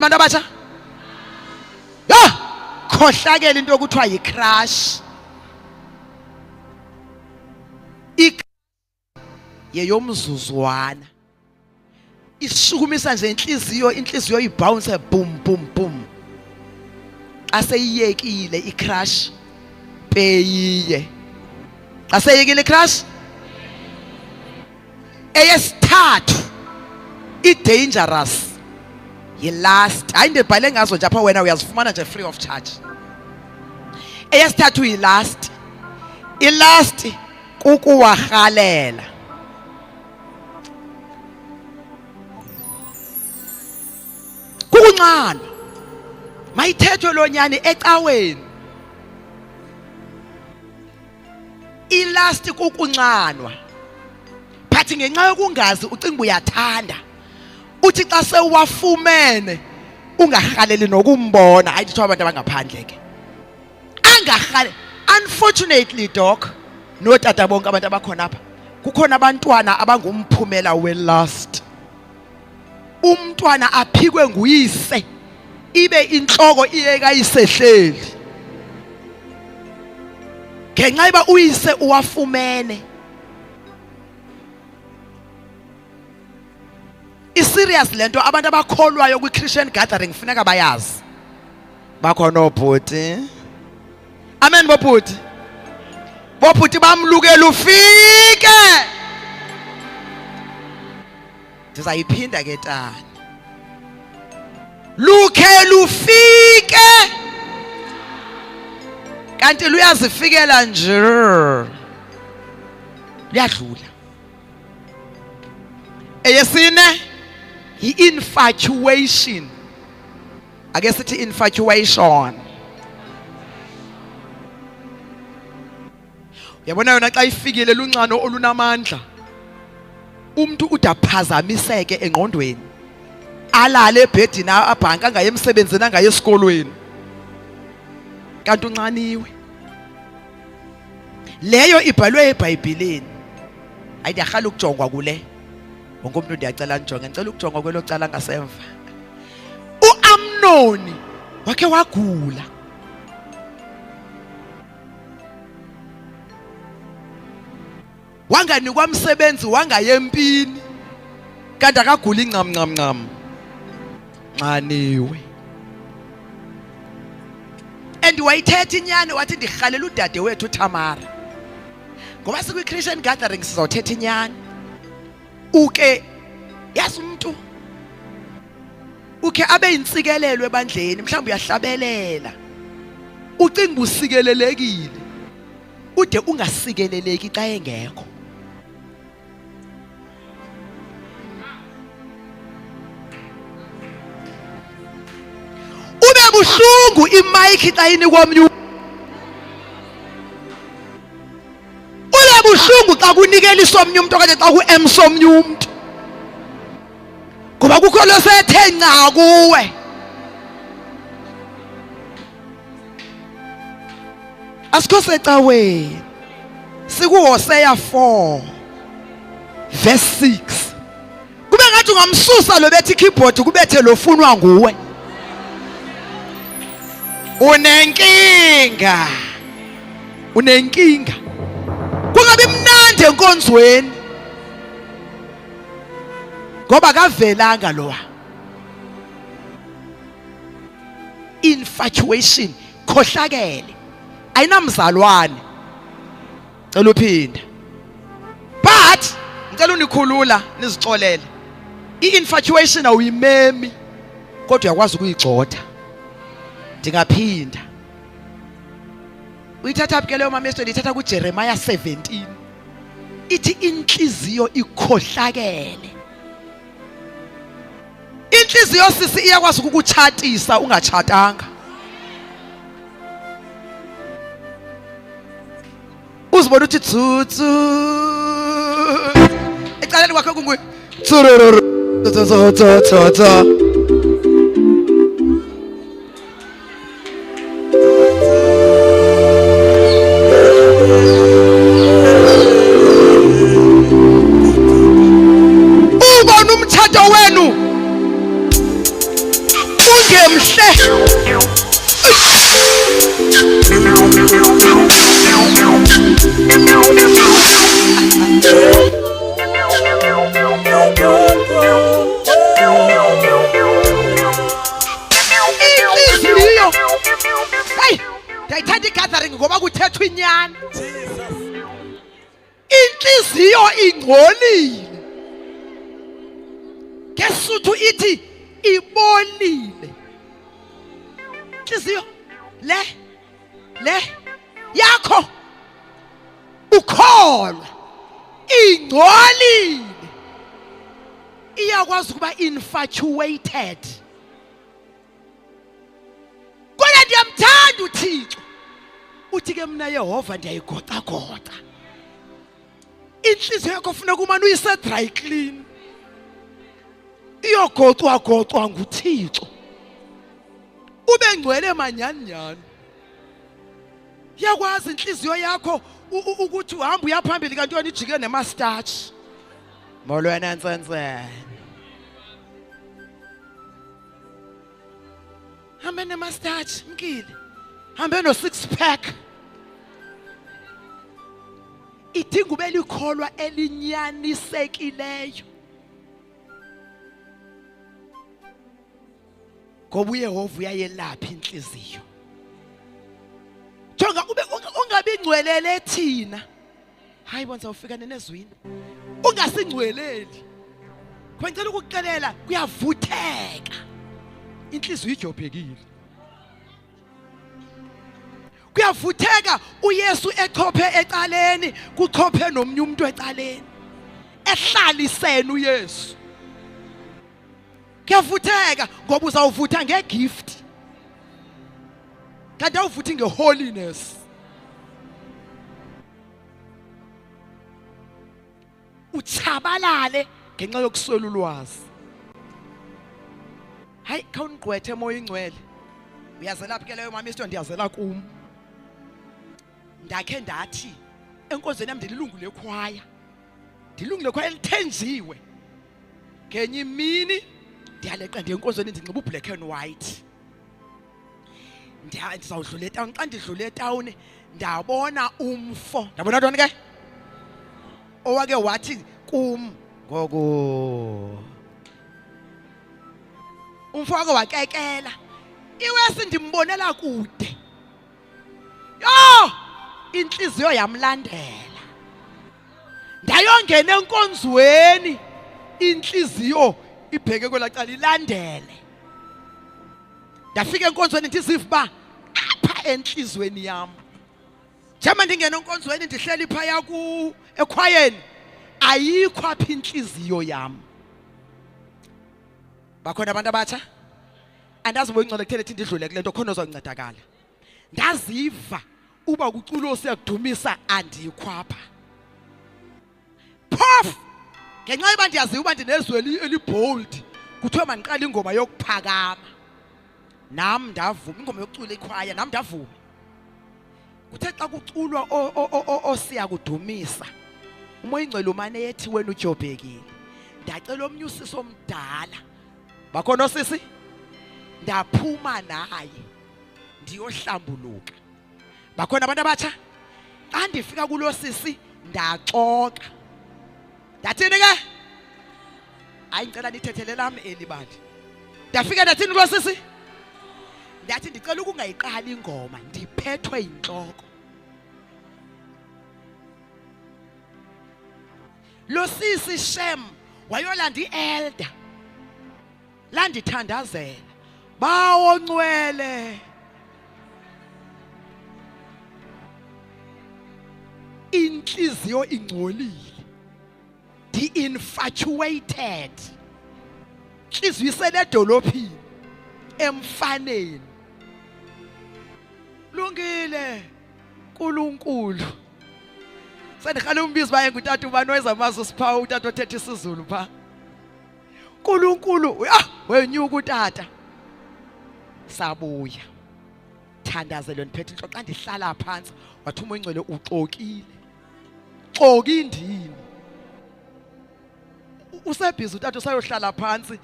Abantu abatsha khohlakela into okuthiwa yi-crush. Yeyomzuzwana ishukumisa nje inhliziyo ibounce boom boom boom. Aseyiyekile i-crush peyiye. Aseyekile i-crush. Eyesithathu i-dangerous yi-last. Hayi ndibhale ngazo nje apha wena uyazifumana nje free of charge. Eyesithathu yi-last. I-last kukuwarhalela. Kukunxanwa. Mayithethwe lo nyani ecaweni. I-last kukunxanwa. Phathi ngenxa yokungazi ucinga uyathanda. Uthi xa sewafumene ungahaleli nokumbona. Hayi dithiwa abantu abangaphandle ke. Angahale. Unfortunately doc, notata bonke abantu abakhona apha, kukhona abantwana abangumphumela we-last. Umntwana aphikwe nguyise ibe inhloko iyeka isehleli. Ngenxa yoba uyise uwafumene. Serious lento abantu abakholwayo kwi-Christian gathering funeka bayazi. Bakhona obhuti. Amen bobhuti. Bobhuti bamlukela ufike. Ndizayiphinda ke tani. Lukela ufike. Kanti luyazifikela nje. Liyadlula. Eyesine i-infatuation. Ake sithi infatuation. Uyabona yona xa ifikile lunxano olunamandla. Umuntu udaphazamiseke engqondweni. Alale ebhedini abhanka angaye emsebenzini angaye esikolweni. Kanti unxaniwe. Leyo ibhalwe eBhayibhelini. Hayi ndiyarhala ukujongwa kule. Wonke umuntu ndiyacela njonge, ngicela ukujongwa kwelo cala ngasemva. uAmnoni wakhe wagula. Wanganikwa umsebenzi wangaye empini. Kanti akagula incam. Nxaniwe. And wayithetha inyani wathi ndirhalela udade wethu uThamara. Ngoba sikwi-Christian gathering sizawuthetha inyani. Uke yazi umuntu uke abe insikelelo ebandleni mhlawumbe uyahlabelela ucinga usikelelekile ude ungasikeleleki xa engekho. Ube buhlungu imike xa inikwa omnye. Buhlungu xa kunikela isomnye umuntu okanye xa ku-emsa omnye umuntu. Ngoba kukho lo sethe nca kuwe. Asikho secaweni. SikuHosea 4 verse 6. Kube ngathi ungamsusa lo bethi keyboard kubethe lo funwa nguwe. Unenkinga. Kungabi mnandi enkonzweni. Ngoba kavelanga lowa. Infatuation, khohlakele. Ayinamzalwane. Cela uphinda. But ngicela unikhulula nizixolele. I-infatuation awuyimemi kodwa uyakwazi ukuyigxotha. Ndingaphinda. Uyithatha ke leyo mama yesitho ithatha kuJeremiah 17. Ithi inhliziyo ikhohlakele. Inhliziyo sisi iyakwazi ukukuchatisa ungatshatanga. Uzibona uthi tsutsu. Ecaleni kwakhe kunguye. Tsotso. ungemhle inhliziyo hey ndayithanda igathering ngoba kuthethwa inyani inhliziyo ingcolile ngesuthu ithi ibolile inhliziyo le yakho ukholwa ingcolile iyakwazi ukuba infatuated kodwa ndiyamthanda uThixo uthi ke mina Yehova ndiyayigoqa inhliziyo yakho kufuneka umane uyise dry clean iyogoqwa nguThixo ube ngcwele manyanyana yakwazi inhliziyo yakho ukuthi uhamba uyaphambili kanti yona ijike nemustache molweni ntsensene hambe nemustache mkile hambe no six pack idinga ube likholwa elinyanisekileyo ngoba uYehova uyayelapha inhliziyo jonga ube ungabi ngcwelele thina hayi bonza ufika nenezwini ungasingcweleli kwenzela ukuqelela kuyavutheka inhliziyo ijophekile kuyavutheka uYesu echophe ecaleni kuchophe nomnye umuntu ecaleni ehlalisene uYesu kuyavutheka ngoba uzawuvutha ngegift kanti awuvuthi ngeholiness uchabalale ngenxa yokuswela ulwazi hayi khawungqwethe moya ingcwele uyazela phike leyo mama isto ndiyazela kum ndakhe ndathi enkonzweni yami ndililungu lekhwaya elithenjiwe ngenye imini ndiyaleqa ngenkonzweni ndinxiba ublack and white ndizawudlula etawuni xa ndidlula etawuni ndabona umfo ndabona ntoni ke owake wathi kum ngoko umfo wake wakekela iwesi ndimbonela kude yo inhliziyo yamlandela ndayongena enkonzweni inhliziyo ibheke kwelacala ilandele ndafika enkonzweni ndisiva ba apha enhlizweni yami njema ndingena enkonzweni ndihleli phaya ekhwayeni ayikho apha inhliziyo yami bakhona abantu abatsha andazi boyingcole kuthele ethi ndidlule kule nto khona uzoncedakala ndaziva uba kuculo siyakudumisa andiyikhwapha phofu ngenxa yoba ndiyaziva uba ndinezwi elibold kuthiwe mandiqala ingoma yokuphakama nam ndavuma ingoma yokucula ikhwaya nam ndavuma kuthe xa kuculwa osiya kudumisa umoya ingcwele umane yethi wena ujobhekile ndacela omnye usisi omdala bakhona osisi ndaphuma naye ndiyohlambuluka bakhona abantu abatsha xa ndifika kulo sisi ndaxoka ndathini ke hayi ngicela nithethele lami elibali ndafika ndathini kulo sisi ndathi ndicela ukungayiqali ingoma ndiphethwe inhloko lo sisi Shem wayolanda ielder landithandazela bawo ngcwele inhliziyo ingcolile di-infatuated inhliziyo isedolophini emfaneni lungile uNkulunkulu sendikhale umbizi baye ngutata ubani wezamazo siphawu utata othetha isiZulu pha uNkulunkulu wenyuka utata sabuya thandazelo ndiphethe inhloko xa ndihlala phansi wathi umoya ingcwele uxokile xoka indini usebhizi utata usayohlala phansi